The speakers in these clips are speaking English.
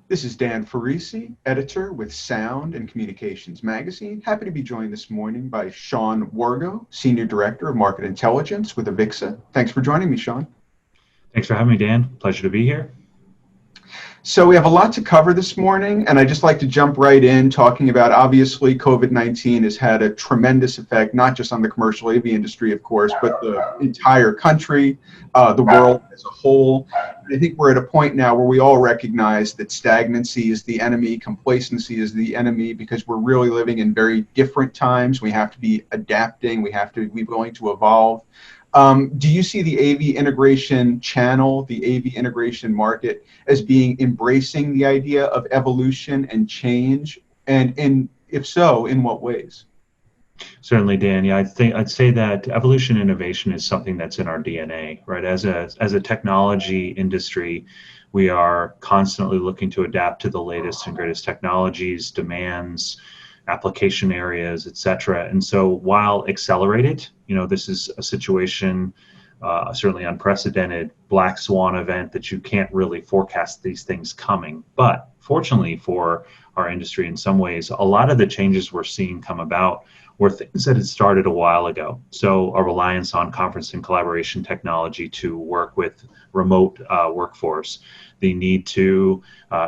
This is Dan Ferrisi, editor with Sound and Communications Magazine. Happy to be joined this morning by Sean Wargo, Senior Director of Market Intelligence with AVIXA. Thanks for joining me, Sean. Thanks for having me, Dan. Pleasure to be here. So we have a lot to cover this morning, and I'd just like to jump right in talking about, obviously, COVID-19 has had a tremendous effect, not just on the commercial AV industry, of course, but the entire country, the world as a whole. And I think we're at a point now where we all recognize that stagnancy is the enemy, complacency is the enemy, because we're really living in very different times. We have to be adapting, we have to be willing to evolve. Do you see the AV integration channel, the AV integration market, as being embracing the idea of evolution and change? And if so, in what ways? Certainly, Dan. Yeah, I'd say that evolution innovation is something that's in our DNA, right? As a technology industry, we are constantly looking to adapt to the latest and greatest technologies, demands, application areas, et cetera. And so while accelerated, this is a situation, certainly unprecedented black swan event that you can't really forecast these things coming. But fortunately for our industry, in some ways, a lot of the changes we're seeing come about were things that had started a while ago. So a reliance on conference and collaboration technology to work with remote workforce, the need to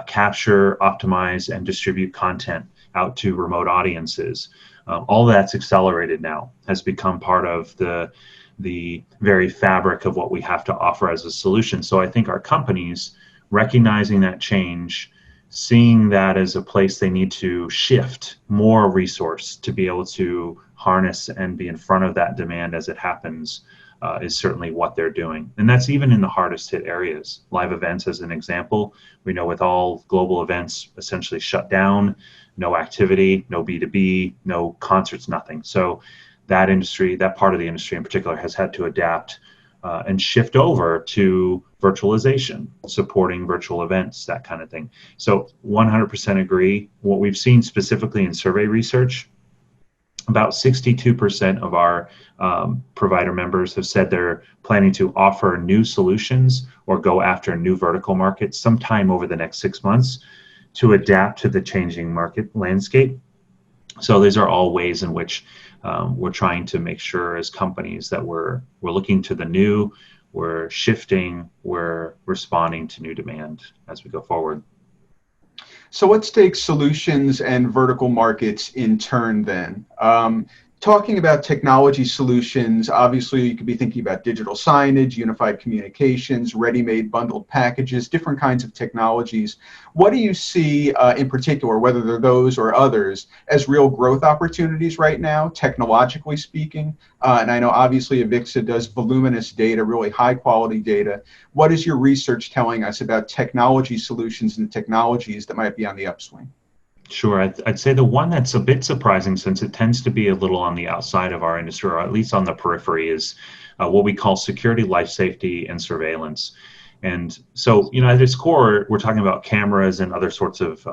capture, optimize, and distribute content out to remote audiences. All that's accelerated now, has become part of the very fabric of what we have to offer as a solution. So I think our companies, recognizing that change, seeing that as a place they need to shift more resource to be able to harness and be in front of that demand as it happens, is certainly what they're doing. And that's even in the hardest hit areas. Live events, as an example, we know with all global events essentially shut down, no activity, no B2B, no concerts, nothing. So that industry, that part of the industry in particular, has had to adapt and shift over to virtualization, supporting virtual events, that kind of thing. So 100% agree. What we've seen specifically in survey research, about 62% of our provider members have said they're planning to offer new solutions or go after new vertical markets sometime over the next 6 months to adapt to the changing market landscape. So these are all ways in which we're trying to make sure as companies that we're looking to the new, we're shifting, we're responding to new demand as we go forward. So let's take solutions and vertical markets in turn then. Talking about technology solutions, obviously you could be thinking about digital signage, unified communications, ready-made bundled packages, different kinds of technologies. What do you see in particular, whether they're those or others, as real growth opportunities right now, technologically speaking? And I know obviously AVIXA does voluminous data, really high quality data. What is your research telling us about technology solutions and technologies that might be on the upswing? Sure. I'd say the one that's a bit surprising, since it tends to be a little on the outside of our industry, or at least on the periphery, is what we call security, life safety, and surveillance. And so, at its core, we're talking about cameras and other sorts of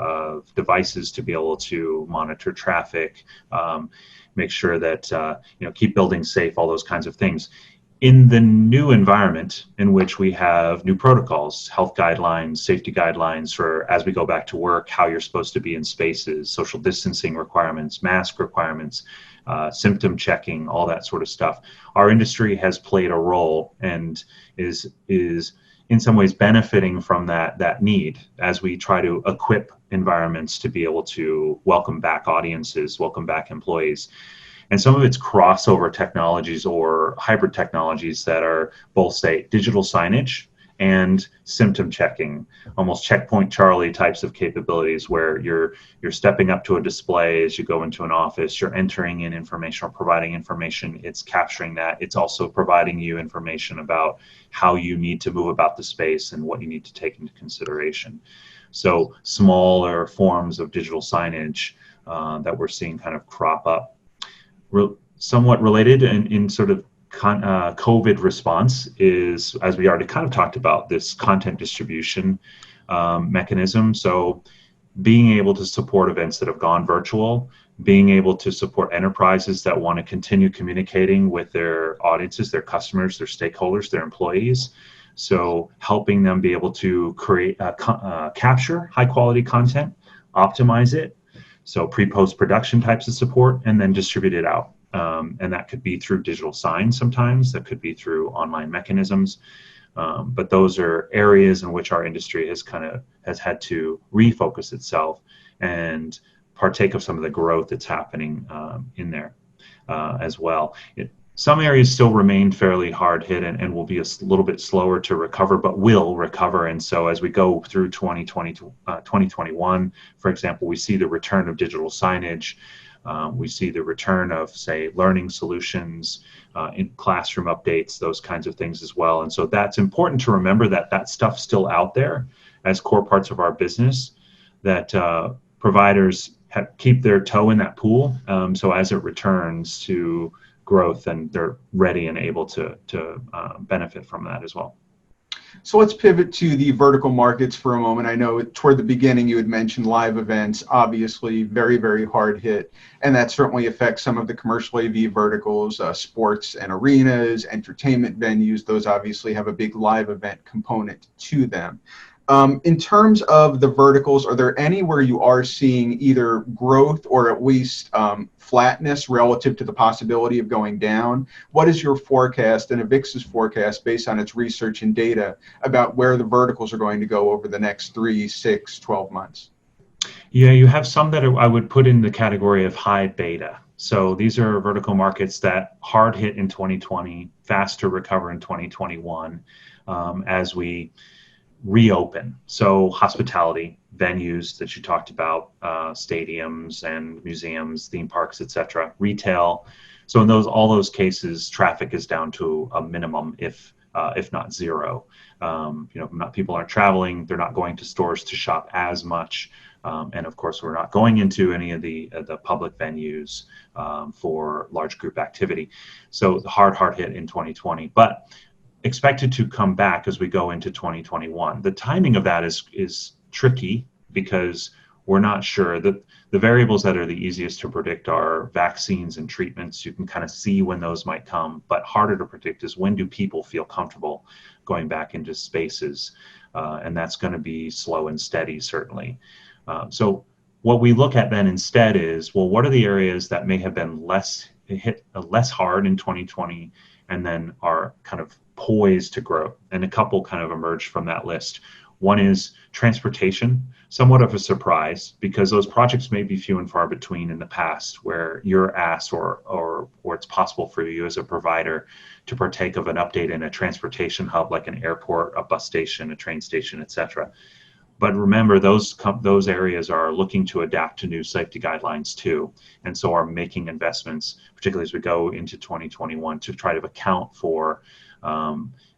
devices to be able to monitor traffic, make sure that, keep buildings safe, all those kinds of things. In the new environment in which we have new protocols, health guidelines, safety guidelines for as we go back to work, how you're supposed to be in spaces, social distancing requirements, mask requirements, symptom checking, all that sort of stuff. Our industry has played a role and is in some ways benefiting from that need as we try to equip environments to be able to welcome back audiences, welcome back employees. And some of it's crossover technologies or hybrid technologies that are both, say, digital signage and symptom checking, almost checkpoint Charlie types of capabilities where you're stepping up to a display as you go into an office, you're entering in information or providing information, it's capturing that. It's also providing you information about how you need to move about the space and what you need to take into consideration. So smaller forms of digital signage that we're seeing kind of crop up. Somewhat related in sort of COVID response is, as we already kind of talked about, this content distribution mechanism. So being able to support events that have gone virtual, being able to support enterprises that want to continue communicating with their audiences, their customers, their stakeholders, their employees, So helping them be able to create, capture high quality content, optimize it, so pre-post production types of support, and then distribute it out. And that could be through digital signs sometimes, that could be through online mechanisms. But those are areas in which our industry has had to refocus itself and partake of some of the growth that's happening in there as well. Some areas still remain fairly hard hit and will be a little bit slower to recover, but will recover. And so as we go through 2020 to 2021, for example, we see the return of digital signage. We see the return of, say, learning solutions, in classroom updates, those kinds of things as well. And so that's important to remember, that that stuff's still out there as core parts of our business, that providers keep their toe in that pool. So as it returns to growth, and they're ready and able to benefit from that as well. So let's pivot to the vertical markets for a moment. I know toward the beginning you had mentioned live events, obviously very, very hard hit, and that certainly affects some of the commercial AV verticals, sports and arenas, entertainment venues. Those obviously have a big live event component to them. In terms of the verticals, are there any where you are seeing either growth or at least flatness relative to the possibility of going down? What is your forecast and AVIXA's forecast based on its research and data about where the verticals are going to go over the next 3, 6, 12 months? Yeah, you have some that I would put in the category of high beta. So these are vertical markets that hard hit in 2020, fast to recover in 2021 as we reopen. So hospitality, venues that you talked about, stadiums and museums, theme parks, etc. Retail. So in all those cases, traffic is down to a minimum, if not zero. People aren't traveling, they're not going to stores to shop as much, and of course, we're not going into any of the public venues for large group activity. So hard hit in 2020, but expected to come back as we go into 2021. The timing of that is tricky because we're not sure. The variables that are the easiest to predict are vaccines and treatments. You can kind of see when those might come, but harder to predict is when do people feel comfortable going back into spaces, and that's going to be slow and steady, certainly. So what we look at then instead is, well, what are the areas that may have been hit less hard in 2020 and then are kind of poised to grow? And a couple kind of emerged from that list. One is transportation, somewhat of a surprise because those projects may be few and far between in the past, where you're asked or it's possible for you as a provider to partake of an update in a transportation hub like an airport, a bus station, a train station, etc. But remember, those areas are looking to adapt to new safety guidelines too, and so are making investments, particularly as we go into 2021, to try to account for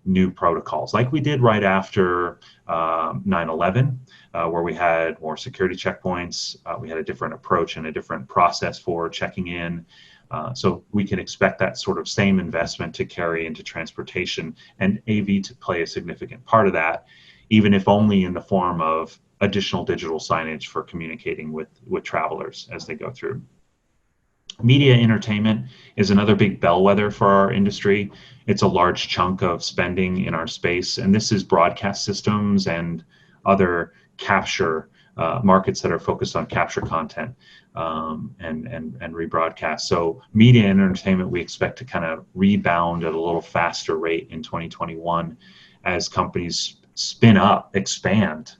new protocols, like we did right after 9/11, where we had more security checkpoints. We had a different approach and a different process for checking in. So we can expect that sort of same investment to carry into transportation, and AV to play a significant part of that, even if only in the form of additional digital signage for communicating with travelers as they go through. Media entertainment is another big bellwether for our industry. It's a large chunk of spending in our space, and this is broadcast systems and other capture markets that are focused on capture content and rebroadcast. So media and entertainment we expect to kind of rebound at a little faster rate in 2021 as companies expand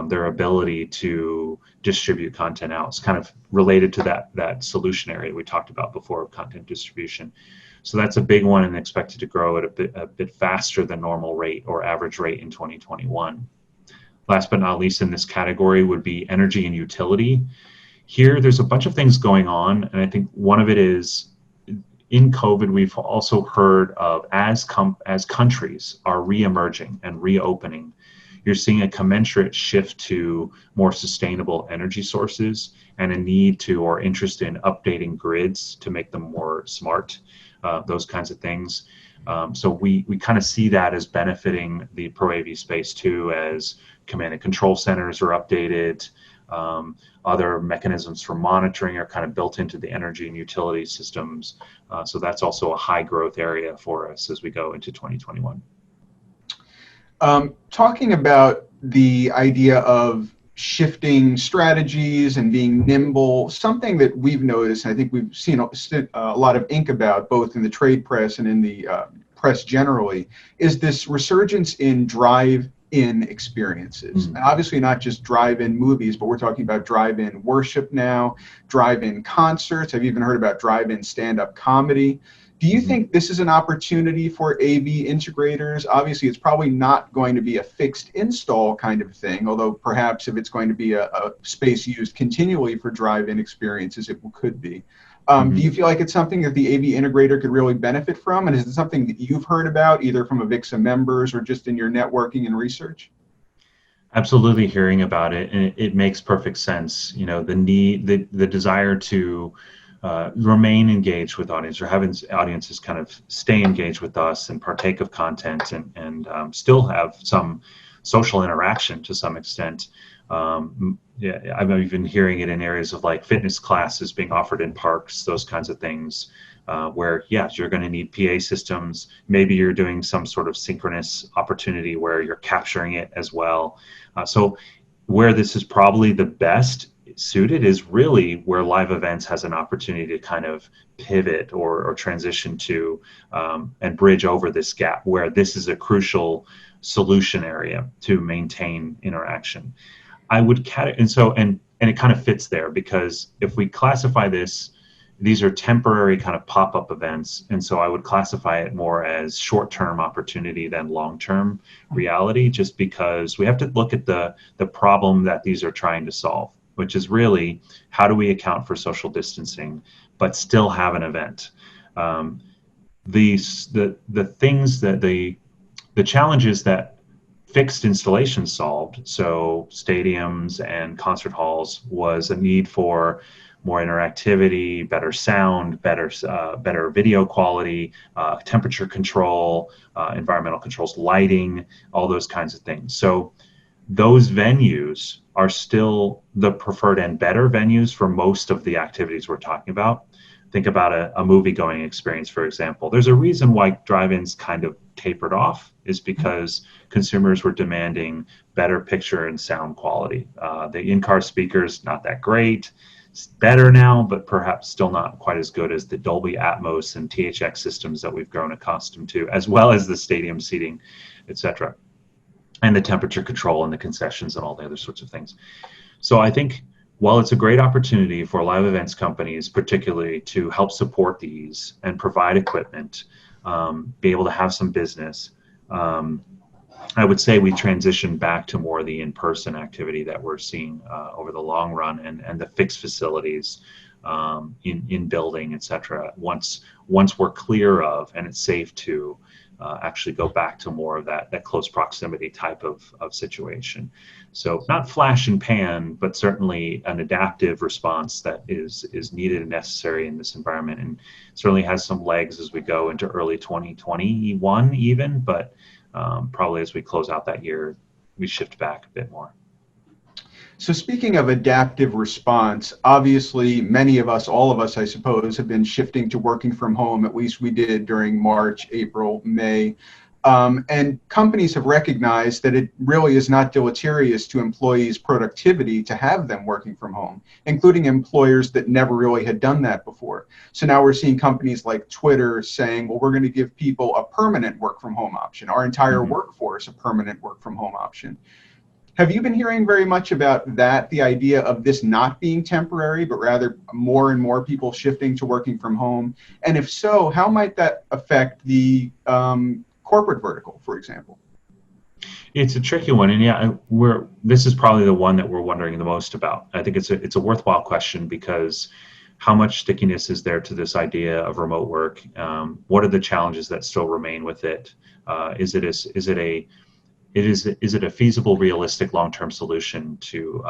their ability to distribute content out. It's kind of related to that solution area we talked about before of content distribution. So that's a big one and expected to grow at a bit faster than normal rate or average rate in 2021. Last but not least in this category would be energy and utility. Here, there's a bunch of things going on, and I think one of it is in COVID, we've also heard of as countries are reemerging and reopening, you're seeing a commensurate shift to more sustainable energy sources and a need to or interest in updating grids to make them more smart, those kinds of things. So we kind of see that as benefiting the Pro AV space too, as command and control centers are updated. Other mechanisms for monitoring are kind of built into the energy and utility systems. So that's also a high growth area for us as we go into 2021. Talking about the idea of shifting strategies and being nimble, something that we've noticed, and I think we've seen a lot of ink about, both in the trade press and in the press generally, is this resurgence in drive-in experiences. And obviously not just drive-in movies, but we're talking about drive-in worship now, drive-in concerts. I've even heard about drive-in stand-up comedy. Do you think this is an opportunity for AV integrators? Obviously, it's probably not going to be a fixed install kind of thing, although perhaps if it's going to be a space used continually for drive-in experiences, it could be. Do you feel like it's something that the AV integrator could really benefit from? And is it something that you've heard about, either from AVIXA members or just in your networking and research? Absolutely hearing about it, and it makes perfect sense. You know, the need, the desire to remain engaged with audience, or having audiences kind of stay engaged with us and partake of content, and still have some social interaction to some extent. Yeah, I'm even hearing it in areas of like fitness classes being offered in parks, those kinds of things, where yes, you're going to need PA systems. Maybe you're doing some sort of synchronous opportunity where you're capturing it as well. So where this is probably the best suited is really where live events has an opportunity to kind of pivot or transition to and bridge over this gap, where this is a crucial solution area to maintain interaction. I would and it kind of fits there, because if we classify this, these are temporary kind of pop-up events, and so I would classify it more as short-term opportunity than long-term reality, just because we have to look at the problem that these are trying to solve, which is really how do we account for social distancing but still have an event. The things that the challenges that fixed installations solved, so stadiums and concert halls, was a need for more interactivity, better sound, better video quality, temperature control, environmental controls, lighting, all those kinds of things. So those venues are still the preferred and better venues for most of the activities we're talking about. Think about a movie-going experience, for example. There's a reason why drive-ins kind of tapered off, is because consumers were demanding better picture and sound quality. The in-car speakers, not that great. It's better now, but perhaps still not quite as good as the Dolby Atmos and THX systems that we've grown accustomed to, as well as the stadium seating, etc., and the temperature control and the concessions and all the other sorts of things. So I think while it's a great opportunity for live events companies, particularly, to help support these and provide equipment, be able to have some business, I would say we transition back to more of the in-person activity that we're seeing over the long run, and the fixed facilities in building, etc. Once we're clear of and it's safe to actually go back to more of that close proximity type of situation. So not flash and pan, but certainly an adaptive response that is needed and necessary in this environment, and certainly has some legs as we go into early 2021 even, but probably as we close out that year, we shift back a bit more. So speaking of adaptive response, obviously many of us, all of us, I suppose, have been shifting to working from home. At least we did during March, April, May. And companies have recognized that it really is not deleterious to employees' productivity to have them working from home, including employers that never really had done that before. So now we're seeing companies like Twitter saying, well, we're going to give people a permanent work from home option, our entire workforce a permanent work from home option. Have you been hearing very much about that, the idea of this not being temporary, but rather more and more people shifting to working from home? And if so, how might that affect the corporate vertical, for example? It's a tricky one, and yeah, this is probably the one that we're wondering the most about. I think it's a worthwhile question, because how much stickiness is there to this idea of remote work? What are the challenges that still remain with it? Is it a feasible, realistic, long-term solution to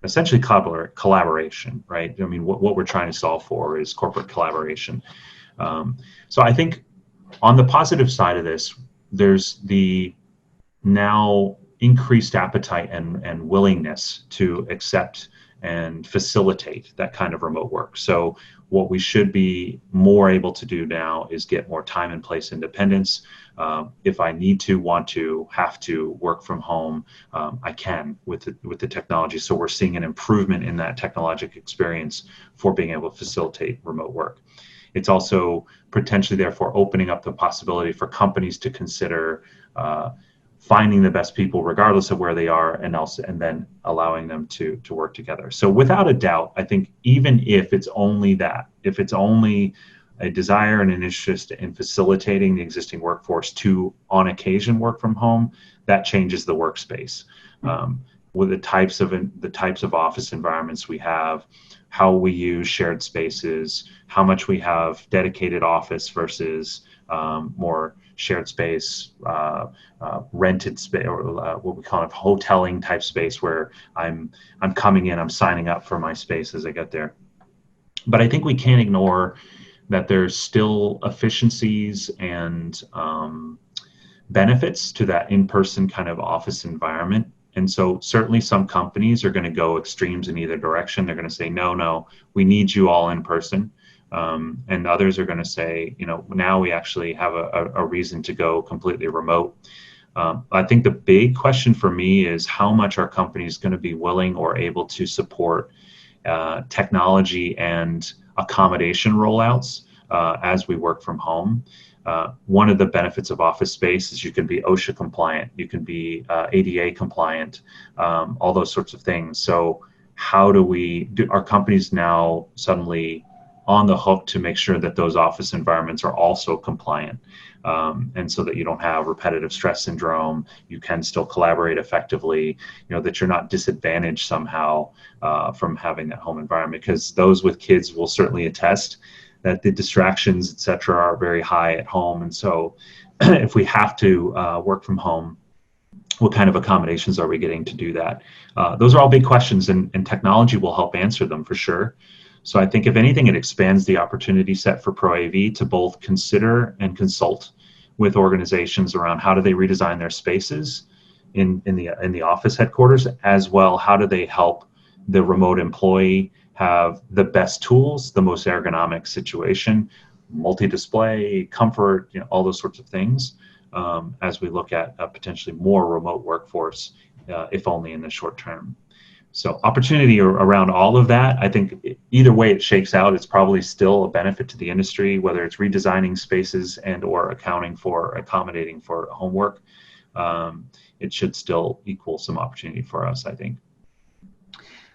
essentially collaboration, right? I mean, what we're trying to solve for is corporate collaboration. So I think on the positive side of this, there's the now increased appetite and willingness to accept and facilitate that kind of remote work. So what we should be more able to do now is get more time and place independence. If I need to, want to, have to work from home, I can with the technology. So we're seeing an improvement in that technological experience for being able to facilitate remote work. It's also potentially therefore opening up the possibility for companies to consider finding the best people regardless of where they are, and then allowing them to work together. So without a doubt, I think even if it's only a desire and an interest in facilitating the existing workforce to on occasion work from home, that changes the workspace. With the types of office environments we have, how we use shared spaces, how much we have dedicated office versus more shared space, rented space, or what we call it hoteling type space, where I'm coming in, I'm signing up for my space as I get there. But I think we can't ignore that there's still efficiencies and benefits to that in-person kind of office environment. And so certainly some companies are going to go extremes in either direction. They're going to say, no, we need you all in person. And others are going to say, now we actually have a reason to go completely remote. I think the big question for me is how much are companies going to be willing or able to support technology and accommodation rollouts as we work from home. One of the benefits of office space is you can be OSHA compliant, you can be ADA compliant, all those sorts of things. So how are companies now suddenly on the hook to make sure that those office environments are also compliant, and so that you don't have repetitive stress syndrome, you can still collaborate effectively, that you're not disadvantaged somehow from having that home environment, because those with kids will certainly attest that the distractions, et cetera, are very high at home. And so if we have to work from home, what kind of accommodations are we getting to do that? Those are all big questions, and technology will help answer them for sure. So I think if anything, it expands the opportunity set for ProAV to both consider and consult with organizations around how do they redesign their spaces in the office headquarters, as well how do they help the remote employee have the best tools, the most ergonomic situation, multi-display, comfort, all those sorts of things, as we look at a potentially more remote workforce, if only in the short term. So opportunity around all of that, I think either way it shakes out, it's probably still a benefit to the industry, whether it's redesigning spaces and or accommodating for homework. It should still equal some opportunity for us, I think.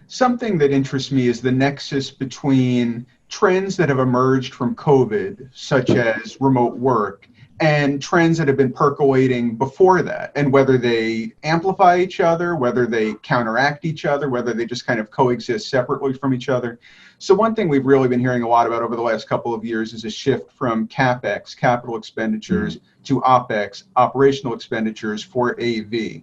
Something that interests me is the nexus between trends that have emerged from COVID, such as remote work, and trends that have been percolating before that, and whether they amplify each other, whether they counteract each other, whether they just kind of coexist separately from each other. So one thing we've really been hearing a lot about over the last couple of years is a shift from CapEx, capital expenditures, to OpEx, operational expenditures for AV.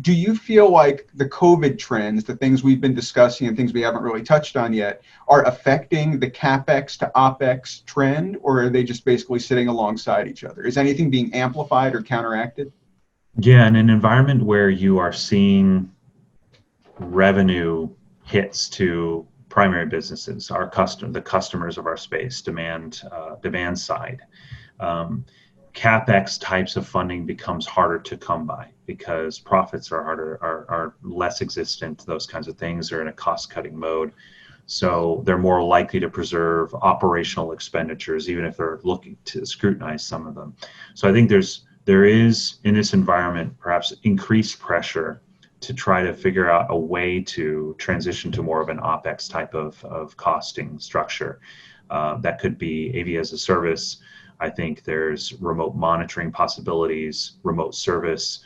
Do you feel like the COVID trends, the things we've been discussing and things we haven't really touched on yet, are affecting the CapEx to OpEx trend, or are they just basically sitting alongside each other? Is anything being amplified or counteracted? Yeah, in an environment where you are seeing revenue hits to primary businesses, the customers of our space, demand side, CapEx types of funding becomes harder to come by because profits are less existent. Those kinds of things are in a cost-cutting mode. So they're more likely to preserve operational expenditures, even if they're looking to scrutinize some of them. So I think there is in this environment perhaps increased pressure to try to figure out a way to transition to more of an OpEx type of costing structure. That could be AV as a service. I think there's remote monitoring possibilities, remote service,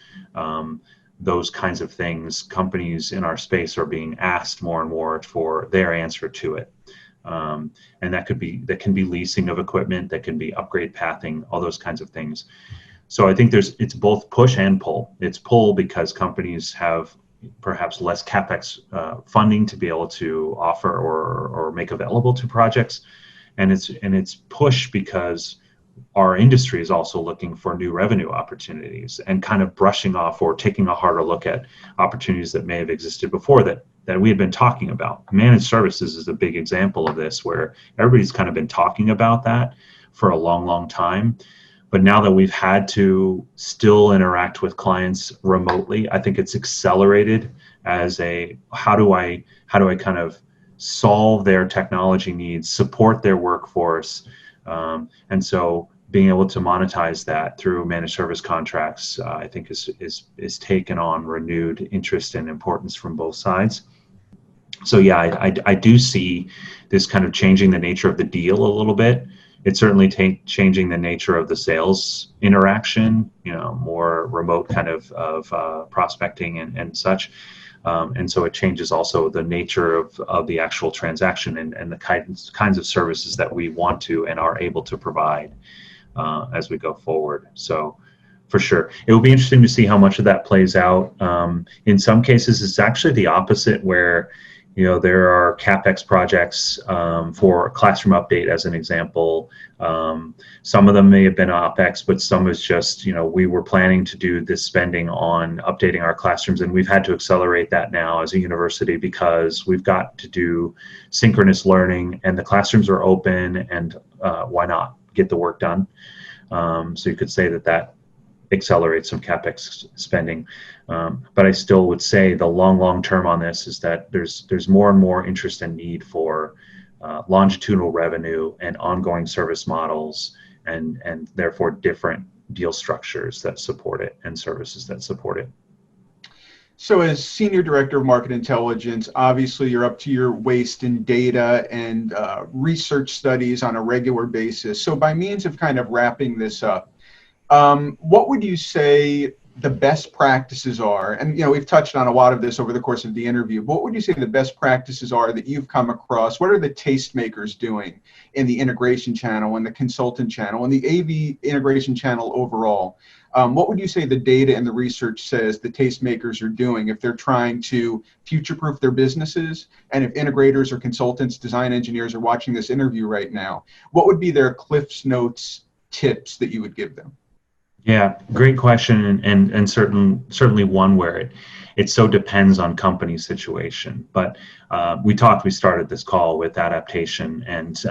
those kinds of things. Companies in our space are being asked more and more for their answer to it. And that can be leasing of equipment, that can be upgrade pathing, all those kinds of things. So I think it's both push and pull. It's pull because companies have perhaps less CapEx funding to be able to offer or make available to projects. And it's push because our industry is also looking for new revenue opportunities and kind of brushing off or taking a harder look at opportunities that may have existed before that we had been talking about. Managed services is a big example of this, where everybody's kind of been talking about that for a long, long time. But now that we've had to still interact with clients remotely, I think it's accelerated as a how do I kind of solve their technology needs, support their workforce, and so being able to monetize that through managed service contracts, I think is taken on renewed interest and importance from both sides. So yeah, I do see this kind of changing the nature of the deal a little bit. It's certainly changing the nature of the sales interaction, more remote kind of prospecting and such. And so it changes also the nature of the actual transaction and the kinds of services that we want to and are able to provide as we go forward. So for sure, it will be interesting to see how much of that plays out. In some cases, it's actually the opposite, where there are CapEx projects for classroom update, as an example. Some of them may have been OpEx, but some is just, we were planning to do this spending on updating our classrooms, and we've had to accelerate that now as a university because we've got to do synchronous learning, and the classrooms are open, and why not get the work done? So you could say that accelerate some CapEx spending. But I still would say the long term on this is that there's more and more interest and need for longitudinal revenue and ongoing service models, and therefore different deal structures that support it and services that support it. So as Senior Director of Market Intelligence, obviously you're up to your waist in data and research studies on a regular basis. So by means of kind of wrapping this up, what would you say the best practices are? And we've touched on a lot of this over the course of the interview. But what would you say the best practices are that you've come across? What are the tastemakers doing in the integration channel and the consultant channel and the AV integration channel overall? What would you say the data and the research says the tastemakers are doing if they're trying to future-proof their businesses? And if integrators or consultants, design engineers are watching this interview right now, what would be their Cliff's Notes tips that you would give them? Yeah, great question, and certainly one where it so depends on company situation. But we started this call with adaptation and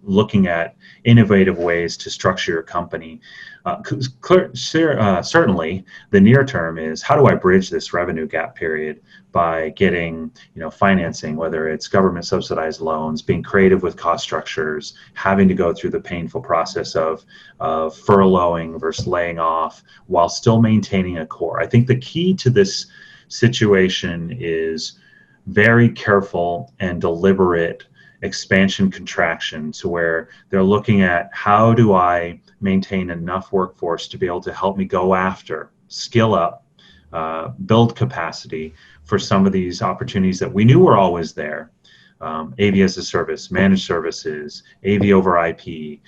looking at innovative ways to structure your company. Certainly, the near term is how do I bridge this revenue gap period by getting financing, whether it's government subsidized loans, being creative with cost structures, having to go through the painful process of furloughing versus laying off while still maintaining a core. I think the key to this situation is very careful and deliberate expansion contraction, to where they're looking at how do I maintain enough workforce to be able to help me go after, skill up, build capacity for some of these opportunities that we knew were always there. AV as a service, managed services, AV over IP,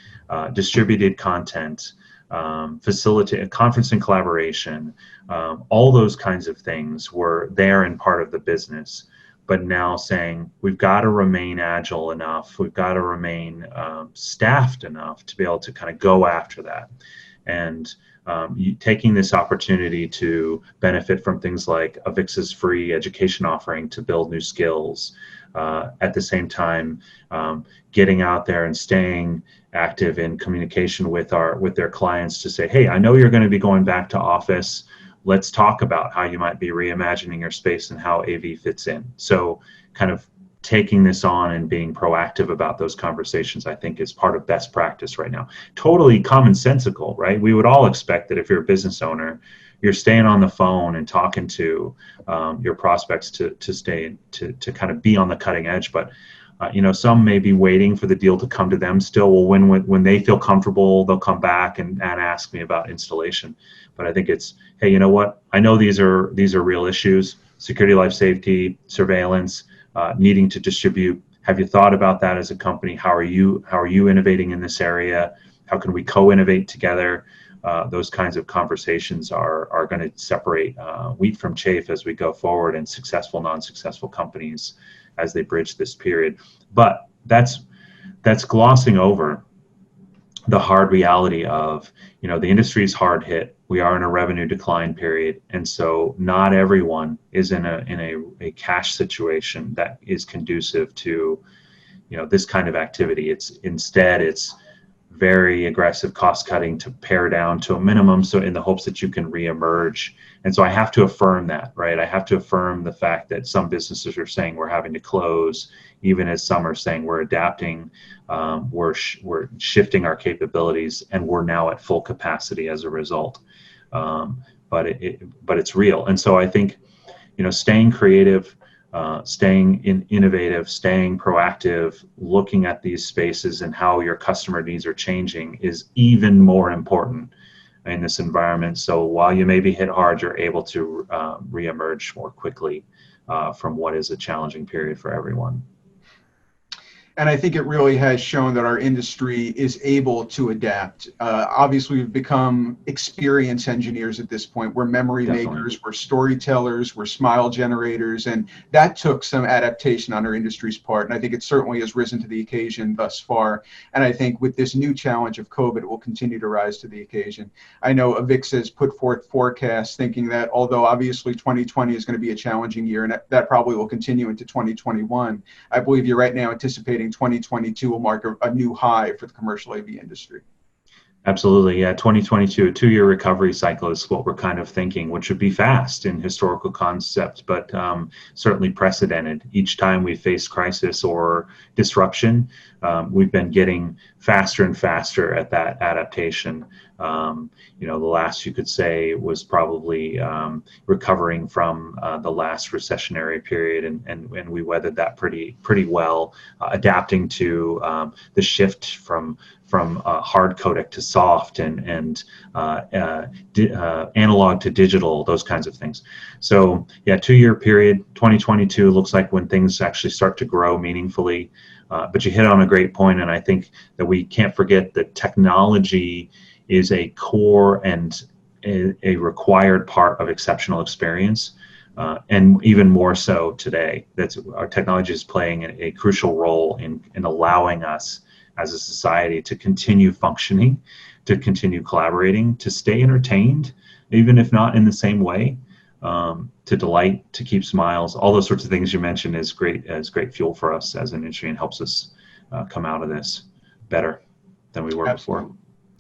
distributed content, facilitate conference and collaboration, all those kinds of things were there and part of the business. But now saying we've got to remain agile enough, we've got to remain staffed enough to be able to kind of go after that. And taking this opportunity to benefit from things like AVIXA's free education offering to build new skills, at the same time getting out there and staying active in communication with their clients to say, hey, I know you're going to be going back to office. Let's talk about how you might be reimagining your space and how AV fits in. So kind of taking this on and being proactive about those conversations, I think, is part of best practice right now. Totally commonsensical, right? We would all expect that if you're a business owner, you're staying on the phone and talking to your prospects to kind of be on the cutting edge. But some may be waiting for the deal to come to them still. Well, when they feel comfortable, they'll come back and ask me about installation. But I think it's, hey, you know what? I know these are real issues: security, life safety, surveillance, needing to distribute. Have you thought about that as a company? How are you innovating in this area? How can we co-innovate together? Those kinds of conversations are going to separate wheat from chaff as we go forward, and successful, non-successful companies as they bridge this period. But that's glossing over the hard reality of, the industry is hard hit. We are in a revenue decline period, and so not everyone is in a cash situation that is conducive to, this kind of activity. It's very aggressive cost cutting to pare down to a minimum, so in the hopes that you can reemerge. And so I have to affirm that, right? I have to affirm the fact that some businesses are saying we're having to close, even as some are saying we're adapting, we're shifting our capabilities, and we're now at full capacity as a result. But it's real. And so I think, staying creative, staying innovative, staying proactive, looking at these spaces and how your customer needs are changing is even more important in this environment. So while you may be hit hard, you're able to reemerge more quickly from what is a challenging period for everyone. And I think it really has shown that our industry is able to adapt. Obviously, we've become experienced engineers at this point. We're memory makers, we're storytellers, we're smile generators, and that took some adaptation on our industry's part. And I think it certainly has risen to the occasion thus far. And I think with this new challenge of COVID, it will continue to rise to the occasion. I know AVIXA has put forth forecasts thinking that although obviously 2020 is going to be a challenging year, and that probably will continue into 2021, I believe you're right now anticipating 2022 will mark a new high for the commercial AV industry. Absolutely, yeah. 2022, a 2-year recovery cycle is what we're kind of thinking, which would be fast in historical concept, but certainly precedented. Each time we face crisis or disruption, we've been getting faster and faster at that adaptation. The last you could say was probably recovering from the last recessionary period, and we weathered that pretty well, adapting to the shift from hard codec to soft and analog to digital, those kinds of things. So yeah, 2-year period, 2022 looks like when things actually start to grow meaningfully. But you hit on a great point, and I think that we can't forget that technology is a core and a required part of exceptional experience, and even more so today. Our technology is playing a crucial role in allowing us as a society to continue functioning, to continue collaborating, to stay entertained, even if not in the same way, to delight, to keep smiles. All those sorts of things you mentioned is great fuel for us as an industry and helps us come out of this better than we were before.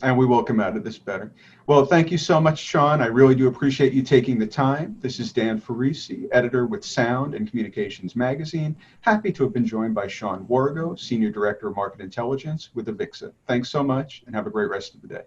And we will come out of this better. Well, thank you so much, Sean. I really do appreciate you taking the time. This is Dan Ferrisi, editor with Sound and Communications Magazine. Happy to have been joined by Sean Wargo, Senior Director of Market Intelligence with AVIXA. Thanks so much, and have a great rest of the day.